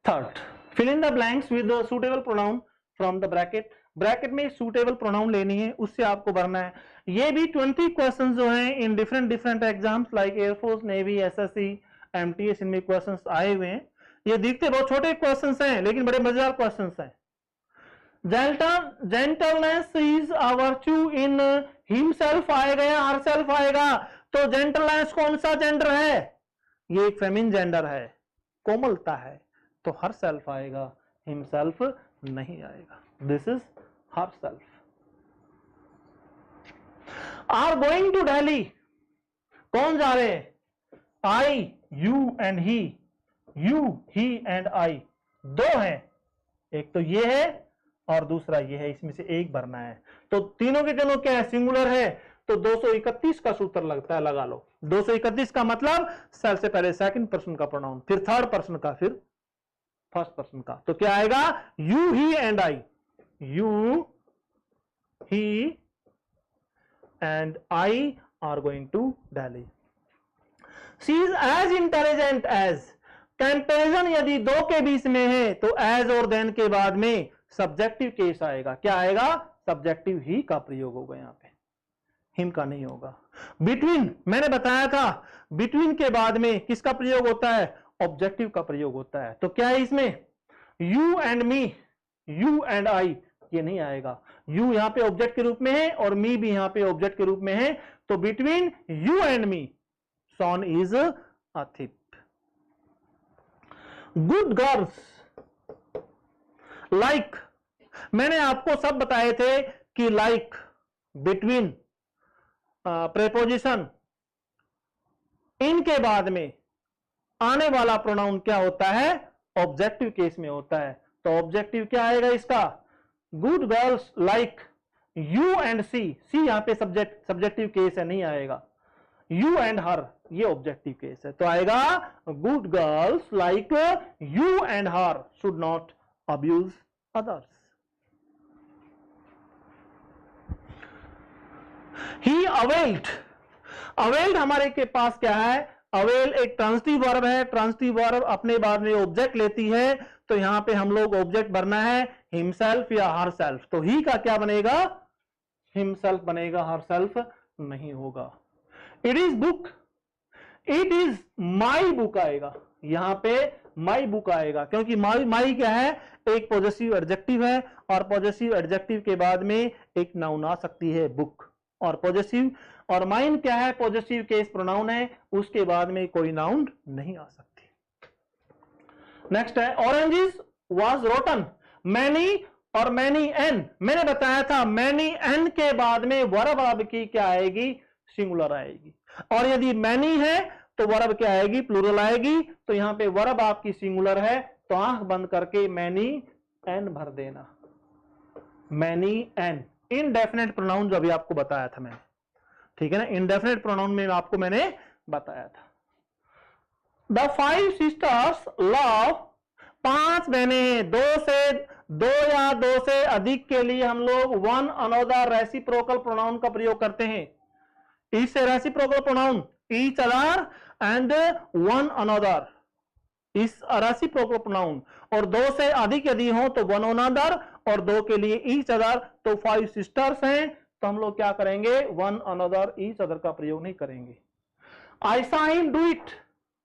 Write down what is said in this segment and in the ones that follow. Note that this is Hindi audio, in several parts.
Third, fill in the blanks with the suitable pronoun from the bracket. Bracket में सुटेबल प्रोनाउन लेनी है, उससे आपको भरना है। ये भी 20 क्वेश्चंस जो हैं in different exams like air force, navy, SSC, MTS, इनमें क्वेश्चंस आए हुए हैं। ये दिखते बहुत छोटे क्वेश्चंस हैं लेकिन बड़े मजेदार क्वेश्चंस हैं। Gentleness is a virtue in himself आएगा या हरसेल्फ आएगा? तो जेंटलनेस कौन सा जेंडर है? ये एक फेमिन जेंडर है, कोमलता है, तो हरसेल्फ आएगा, हिमसेल्फ नहीं आएगा। This is herself. Are going to Delhi, कौन जा रहे हैं? I, you and he. You, he and I दो हैं, एक तो ये है और दूसरा ये है, इसमें से एक भरना है। तो तीनों के तीनों क्या है? सिंगुलर है, तो 231 का सूत्र लगता है, लगा लो। 231 का मतलब सेल से पहले सेकंड पर्सन का प्रोनाउन, फिर थर्ड पर्सन का, फिर फर्स्ट पर्सन का। तो क्या आएगा? You, he and I. You, he and I are going to Delhi. She is as intelligent as. Comparison यदि दो के बीच में है तो एज और देन के बाद में सब्जेक्टिव केस आएगा। क्या आएगा? सब्जेक्टिव ही का प्रयोग होगा, यहां पे हिम का नहीं होगा। बिटवीन, मैंने बताया था बिटवीन के बाद में किसका प्रयोग होता है? ऑब्जेक्टिव का प्रयोग होता है। तो क्या है इसमें? You and me, you and I, ये नहीं आएगा। यू यहां पे ऑब्जेक्ट के रूप में है और मी भी यहां पे ऑब्जेक्ट के रूप में है, तो between you and me son is a thief. Good girls like, मैंने आपको सब बताए थे कि लाइक, बिटवीन, प्रेपोजिशन, इनके बाद में आने वाला प्रोनाउन क्या होता है? ऑब्जेक्टिव केस में होता है। तो ऑब्जेक्टिव क्या आएगा इसका? Good girls like you and she. She यहां पे सब्जेक्टिव केस है, नहीं आएगा। यू एंड हर ये ऑब्जेक्टिव केस है, तो आएगा good girls like you and her should not abuse others. He availed, availed हमारे के पास क्या है? अवेल एक ट्रांजिटिव वर्ब है। ट्रांजिटिव वर्ब अपने बाद में ऑब्जेक्ट लेती है, तो यहां पे हम लोग ऑब्जेक्ट भरना है हिमसेल्फ या हरसेल्फ। तो ही का क्या बनेगा? हिमसेल्फ बनेगा, हरसेल्फ नहीं होगा। It is book, it is my book आएगा, यहां पे माई बुक आएगा, क्योंकि माई क्या है? एक पॉजेसिव एडजेक्टिव है और पॉजेसिव एडजेक्टिव के बाद में एक नाउन आ सकती है, बुक। और पॉजेसिव और माइन क्या है? पॉजेसिव केस प्रोनाउन है, उसके बाद में कोई नाउन नहीं आ सकती। नेक्स्ट है ऑरेंजेस वाज रोटन। मैनी और मैनी एन, मैंने बताया था मैनी एन के बाद में वर्ब आपकी क्या आएगी? सिंगुलर आएगी। और यदि मैनी है तो वर्ब क्या आएगी? प्लूरल आएगी। तो यहां पे वर्ब आपकी सिंगुलर है, तो आंख बंद करके मैनी एन भर देना। मैनी एन इनडेफिनेट प्रोनाउन जो अभी आपको बताया था मैंने, ठीक है ना? इनडेफिनेट प्रोनाउन में आपको मैंने बताया था। द 5 सिस्टर्स लव, 5 बहनें हैं, दो या दो से अधिक के लिए हम लोग वन अनदर रेसिप्रोकल प्रोनाउन का प्रयोग करते हैं। ईच से reciprocal pronoun each other and one another, इस रेसिप्रोकल प्रोनाउन। और दो से अधिक यदि हो तो वन अनदर, और दो के लिए ईच अदर। तो 5 सिस्टर्स हैं, तो हम लोग क्या करेंगे? वन अनदर, ईच अदर का प्रयोग नहीं करेंगे। आई सा हिम डू इट।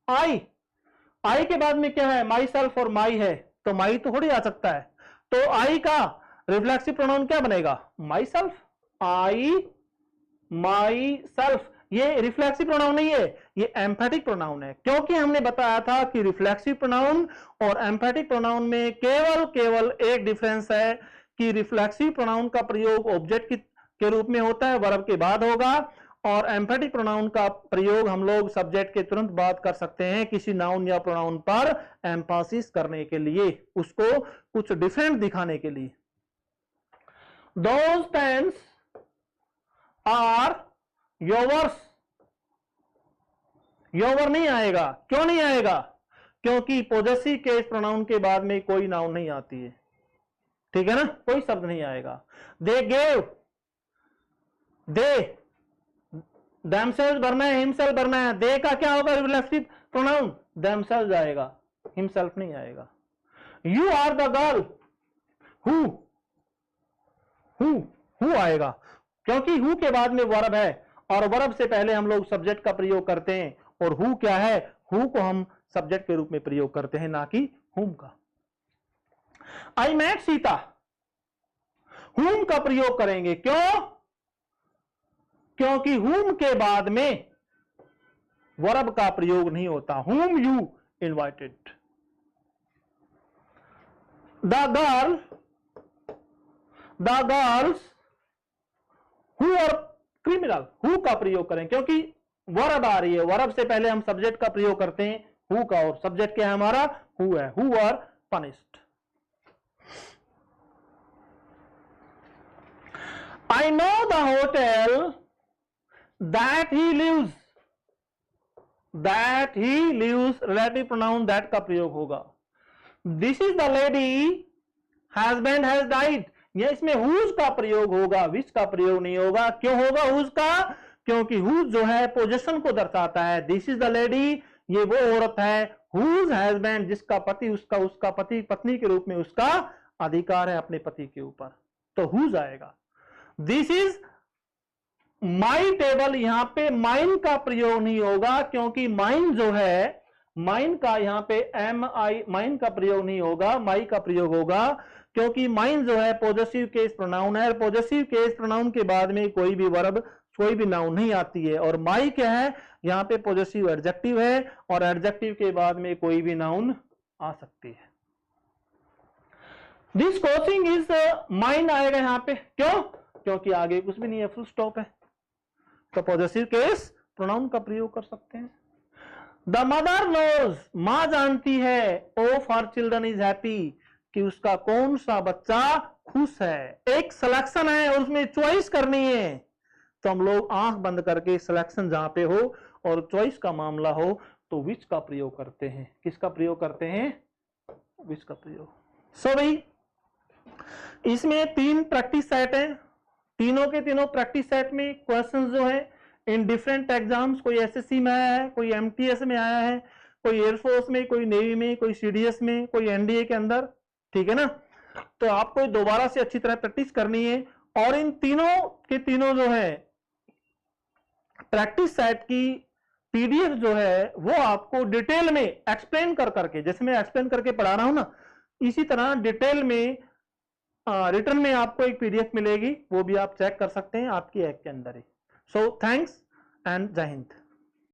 आई के बाद में क्या है? माई सेल्फ और माई है, तो माई तो थोड़ी आ सकता है। तो आई का रिफ्लेक्सिव प्रोनाउन क्या बनेगा? My self. I my self, ये रिफ्लेक्सिव प्रोनाउन नहीं है, ये एम्फेटिक प्रोनाउन है। क्योंकि हमने बताया था कि रिफ्लेक्सिव प्रोनाउन और एम्फेटिक प्रोनाउन में केवल एक डिफरेंस है कि रिफ्लेक्सिव प्रोनाउन का प्रयोग ऑब्जेक्ट के रूप में होता है, वर्ब के बाद होगा, और एम्फेटिक प्रोनाउन का प्रयोग हम लोग सब्जेक्ट के तुरंत बाद कर सकते हैं किसी नाउन या प्रोनाउन पर एम्फासिस करने के लिए, उसको कुछ डिफरेंट दिखाने के लिए। Those pens are yours, your नहीं आएगा। क्यों नहीं आएगा? क्योंकि पॉजेसिव केस प्रोनाउन के बाद में कोई नाउन नहीं आती है, ठीक है ना? कोई शब्द नहीं आएगा। दे गेव, दे, देमसेल्व्स भरना है, हिमसेल्फ भरना है। दे का क्या होगा? रिफ्लेक्सिव प्रोनाउन, देमसेल्व्स आएगा, हिमसेल्फ नहीं आएगा। You are the girl, who आएगा क्योंकि हु के बाद में वर्ब है और वर्ब से पहले हम लोग सब्जेक्ट का प्रयोग करते हैं, और हु क्या है, हु को हम सब्जेक्ट के रूप में प्रयोग करते हैं, ना कि हुम का। आई मेट सीता, हुम का प्रयोग करेंगे, क्यों, क्योंकि हुम के बाद में वर्ब का प्रयोग नहीं होता। Whom you invited. The girls who और क्रिमिनल, हु का प्रयोग करें क्योंकि वर्ब आ रही है, वर्ब से पहले हम सब्जेक्ट का प्रयोग करते हैं हु का, और सब्जेक्ट क्या है हमारा, हु है, who are punished. I know the hotel that he lives, relative pronoun that का प्रयोग होगा। This is the lady husband has died, ये इसमें हुज का प्रयोग होगा, विच का प्रयोग नहीं होगा। क्यों होगा हुज का, क्योंकि हुज जो है पोजीशन को दर्शाता है। दिस इज द लेडी, ये वो औरत है, हुज हस्बैंड, जिसका पति, उसका पति, पत्नी के रूप में उसका अधिकार है अपने पति के ऊपर, तो हुज आएगा। दिस इज माई टेबल, यहां पे माइन का प्रयोग नहीं होगा क्योंकि माइन जो है, माइन का यहां पे माइन का प्रयोग नहीं होगा, माई का प्रयोग होगा क्योंकि माइन जो है पॉजेसिव केस प्रोनाउन है, पॉजेसिव केस प्रोनाउन के बाद में कोई भी वर्ब, कोई भी नाउन नहीं आती है। और माई क्या है, यहां पे पॉजेसिव एडजेक्टिव है और एडजेक्टिव के बाद में कोई भी नाउन आ सकती है। दिस कोचिंग इज माइन आएगा यहां पे, क्यों, क्योंकि आगे कुछ भी नहीं है, फुल स्टॉप है, तो पॉजेसिव केस प्रोनाउन का प्रयोग कर सकते हैं। द मदर नोज, मां जानती है, of her children is happy, कि उसका कौन सा बच्चा खुश है। एक सिलेक्शन है और उसमें चॉइस करनी है, तो हम लोग आंख बंद करके सिलेक्शन जहां पे हो और चॉइस का मामला हो तो विच का प्रयोग करते हैं। किसका प्रयोग करते हैं, विच का प्रयोग। सो भाई इसमें 3 प्रैक्टिस सेट है, तीनों के तीनों प्रैक्टिस सेट में क्वेश्चंस जो है इन डिफरेंट एग्जाम्स, कोई एसएससी में आया है, कोई एमटीएस में आया है, कोई एयरफोर्स में, कोई नेवी में, कोई सीडीएस में, कोई एनडीए के अंदर, ठीक है ना। तो आपको दोबारा से अच्छी तरह प्रैक्टिस करनी है और इन तीनों के तीनों जो है प्रैक्टिस सेट की पीडीएफ जो है वो आपको डिटेल में एक्सप्लेन कर करके, जैसे मैं एक्सप्लेन करके पढ़ा रहा हूं ना, इसी तरह डिटेल में रिटर्न में आपको एक पीडीएफ मिलेगी, वो भी आप चेक कर सकते हैं आपकी ऐप के अंदर ही। सो थैंक्स एंड जय हिंद।